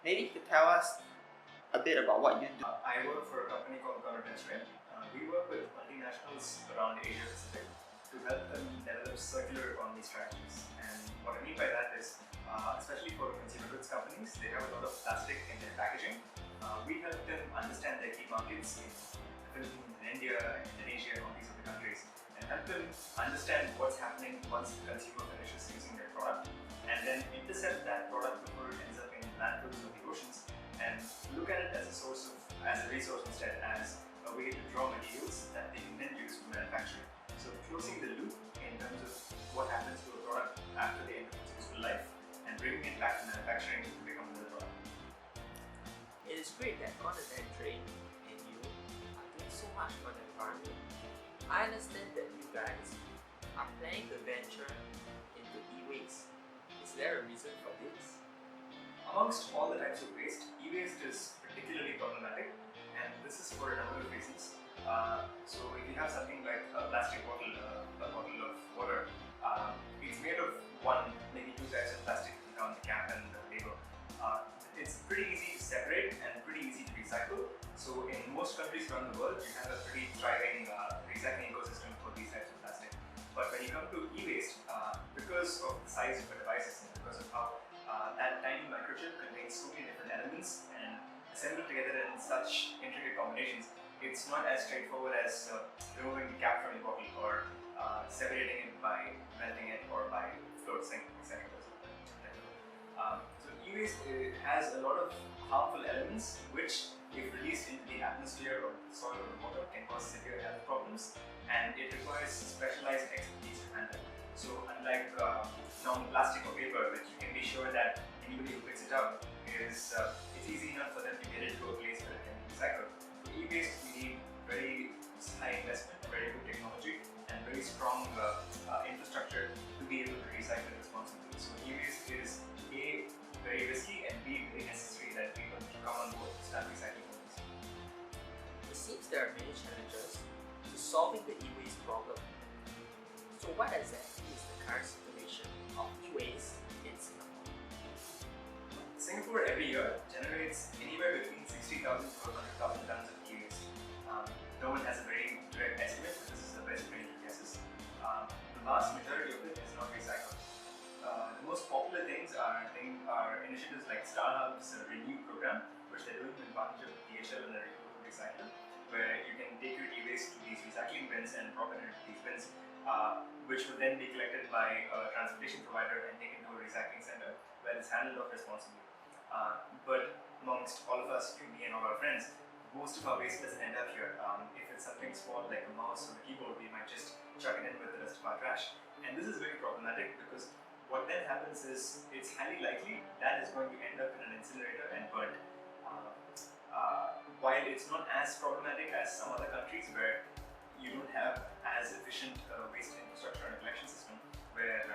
Maybe you could tell us a bit about what you do. I work for a company called Adventurin. We work with multinationals around Asia Pacific to help them develop circular economy strategies. And what I mean by that is, especially for consumer goods companies, they have a lot of plastic in their packaging. We help them understand their key markets in the Philippines, in India, and Indonesia, and all these other countries, and help them understand what's happening once the consumer finishes using their product, and then intercept that product before it ends up in landfills or the oceans, and look at it as a resource instead, as a way to draw materials that they can then use for manufacturing. So closing the loop in terms of what happens to a product after the end of its useful life, and bringing it back to manufacturing to become another product. It is great that Adventurin and you are doing so much for the environment. I understand that you guys are planning to venture into e-waste. Is there a reason for this? Amongst all the types of waste, e-waste is particularly problematic, and this is for a number of reasons. So if you have something like a plastic bottle, a bottle of water, it's made of one, maybe two types of plastic on the cap and the label. It's pretty easy to separate and pretty easy to recycle. So in most countries around the world, you have a pretty thriving recycling ecosystem for these types of plastic. But when you come to e-waste, because of the size of the devices and because of how that tiny microchip contains so many different elements and assembled together in such intricate combinations, it's not as straightforward as removing the cap from your bottle or separating it by melting it or by fluorescing, etc. So e-waste has a lot of harmful elements which, if released into the atmosphere or the soil or the water, can cause severe health problems, and it requires specialized expertise to handle. So unlike normal plastic or paper, which you can be sure that anybody who picks it up is it's easy enough for them to get it to a place where it can be recycled. For e-waste, we need very high investment, very good technology, and very strong infrastructure to be able to recycle it responsibly. So e-waste is A, very risky, and B, very necessary that people come on board to start recycling things. It seems there are many challenges to solving the e-waste problem. So what exactly is the current situation of e-waste in Singapore? Singapore every year generates anywhere between 60,000 to 100,000 tons of e-waste. No one has a very direct estimate, but this is the best range of guesses. The vast majority of it is not recycled. The most popular things are initiatives like StarHub's Renew program, which they're doing with partnership with DHL and the Recycler, where you can take your e-waste to these recycling bins and drop it into these bins, which will then be collected by a transportation provider and taken to a recycling center where it's handled off responsibly. But amongst all of us, me and all our friends, most of our waste doesn't end up here. If it's something small like a mouse or a keyboard, we might just chuck it in with the rest of our trash. And this is very problematic because what then happens is it's highly likely that is going to end up in an incinerator and burnt. While it's not as problematic as some other countries where you don't have as efficient waste infrastructure and collection system, where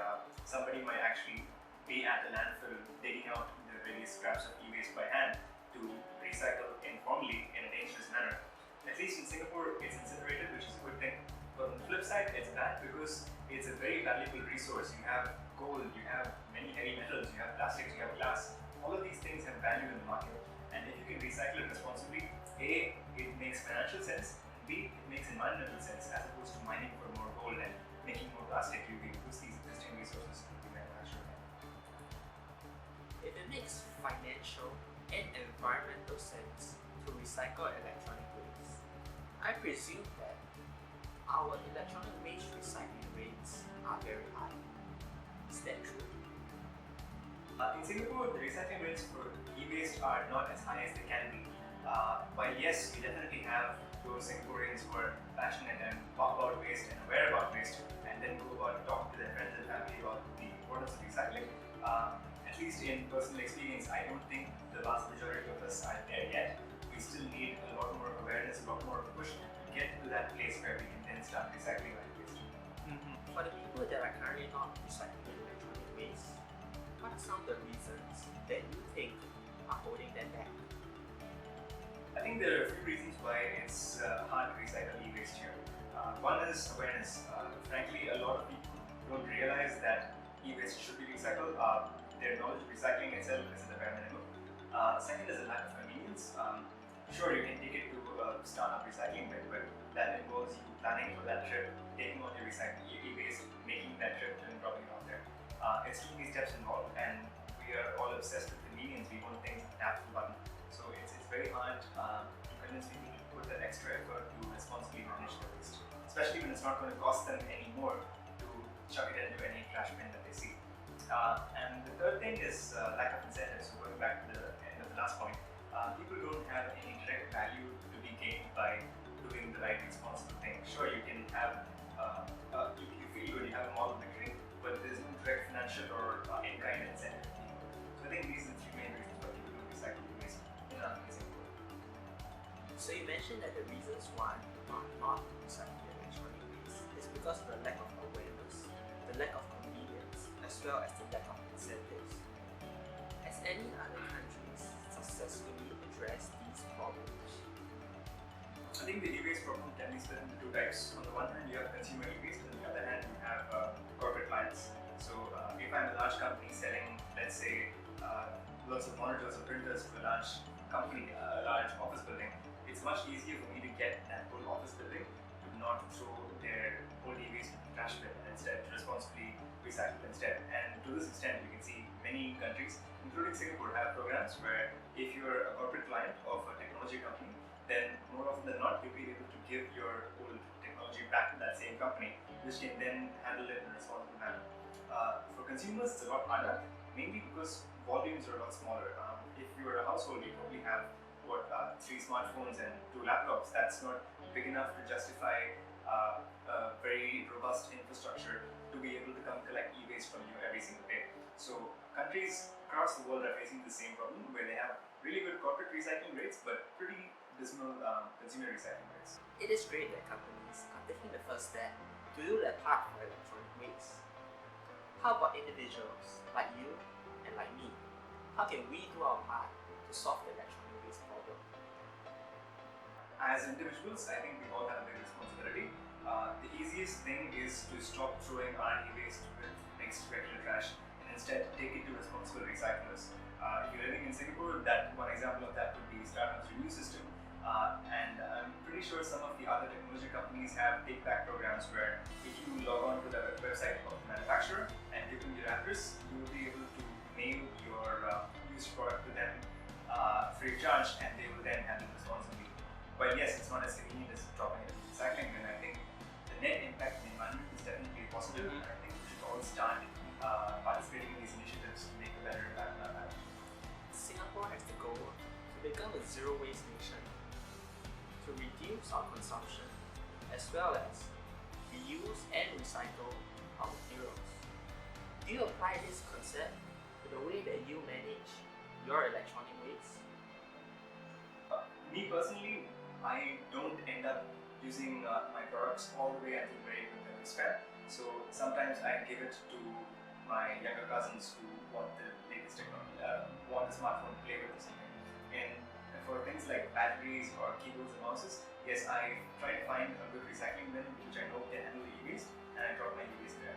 somebody might actually be at the landfill digging out the various scraps of e-waste by hand to recycle informally in a dangerous manner. At least in Singapore, it's incinerated, which is a good thing. But on the flip side, it's bad because it's a very valuable resource. You have gold, you have many heavy metals, you have plastics, you have glass. All of these things have value in the market. And if you can recycle it responsibly, A, it makes financial sense, and B, it makes environmental sense, as opposed to mining for more gold and making more plastic. You can use these existing resources to manufacture them. If it makes financial and environmental sense to recycle electronic waste, I presume that our electronic waste recycling rates are very high. Is that true? In Singapore, the recycling rates for e-waste are not as high as they can be. While yes, we definitely have those Singaporeans who are passionate and talk about waste and aware about waste, and then go about talk to their friends and family about the importance of recycling. At least in personal experience, I don't think the vast majority of us are there yet. We still need a lot more awareness, a lot more push to get to that place where we can then start recycling our waste. For the people that are currently not recycling electronic waste, what are some of the reasons that you think are holding them back? I think there are a few reasons why it's hard to recycle e-waste here. One is awareness. Frankly, a lot of people don't realize that e-waste should be recycled. Their knowledge of recycling itself is at the bare minimum. Second is a lack of convenience. Sure, you can take it to a startup recycling bin, but that involves you planning for that trip, taking all your recycling e-waste, making that trip, and dropping it off there. It's too many steps involved, and we are all obsessed with convenience. We want things tap the button. So it's very hard to convince people to put that extra effort to responsibly manage their waste, especially when it's not going to cost them any more to chuck it into any trash bin that they see. And the third thing is lack of incentives. So going back to the end of the last point, people don't have any direct value to be gained by doing the right responsible thing. Sure, you can have, you feel good, you have a moral victory, but there's no direct financial or in-kind incentive to people. So I think these are the three main reasons why people don't recycle waste in an amazing world. So you mentioned that the reasons why people are not recycling electronic waste is because of the lack of awareness, the lack of convenience, as well as the lack of incentives. Has any other countries successfully addressed these problems? I think the e-waste problem can be split into two types. On the one hand, you have consumer e-waste, and on the other hand, you have corporate clients. So if I'm a large company selling, let's say, lots of monitors or printers to a large company, a large office building, it's much easier for me to get that whole office building to not throw their whole e-waste into the trash bin and instead to responsibly recycle instead. And to this extent, you can see many countries, including Singapore, have programs where if you're a corporate client of a technology company, then more often than not, you'll be able to give your old technology back to that same company, which can then handle it in a responsible manner. For consumers, it's a lot harder, mainly because volumes are a lot smaller. If you're a household, you probably have 3 smartphones and 2 laptops. That's not big enough to justify a very robust infrastructure to be able to come collect e-waste from you every single day. So countries across the world are facing the same problem, where they have really good corporate recycling rates, but pretty dismal consumer recycling rates. It is great that companies are taking the first step to do their part for electronic waste. How about individuals like you and like me? How can we do our part to solve the electronic waste problem? As individuals, I think we all have a big responsibility. The easiest thing is to stop throwing our e-waste with mixed regular trash and instead take it to responsible recyclers. If you're living in Singapore, that one example of that would be Startups Renew System. And I'm pretty sure some of the other technology companies have take-back programs where if you log on to the website of the manufacturer and give them your address, you will be able to mail your used product to them free of charge, and they will then handle it responsibly. While yes, it's not as convenient as dropping it in recycling, then I think the net impact in the environment is definitely positive, and I think we should all start participating in these initiatives to make a better impact on our planet. Singapore has the goal to become a zero waste nation, to reduce our consumption, as well as reuse and recycle our materials. Do you apply this concept to the way that you manage your electronic waste? Me personally, I don't end up using my products all the way until the very end of the span. So sometimes I give it to my younger cousins who want the latest technology, want a smartphone to play with or something. And for things like batteries or keyboards and mouses, yes, I try to find a good recycling bin which I know can handle the e-waste, and I drop my e-waste there.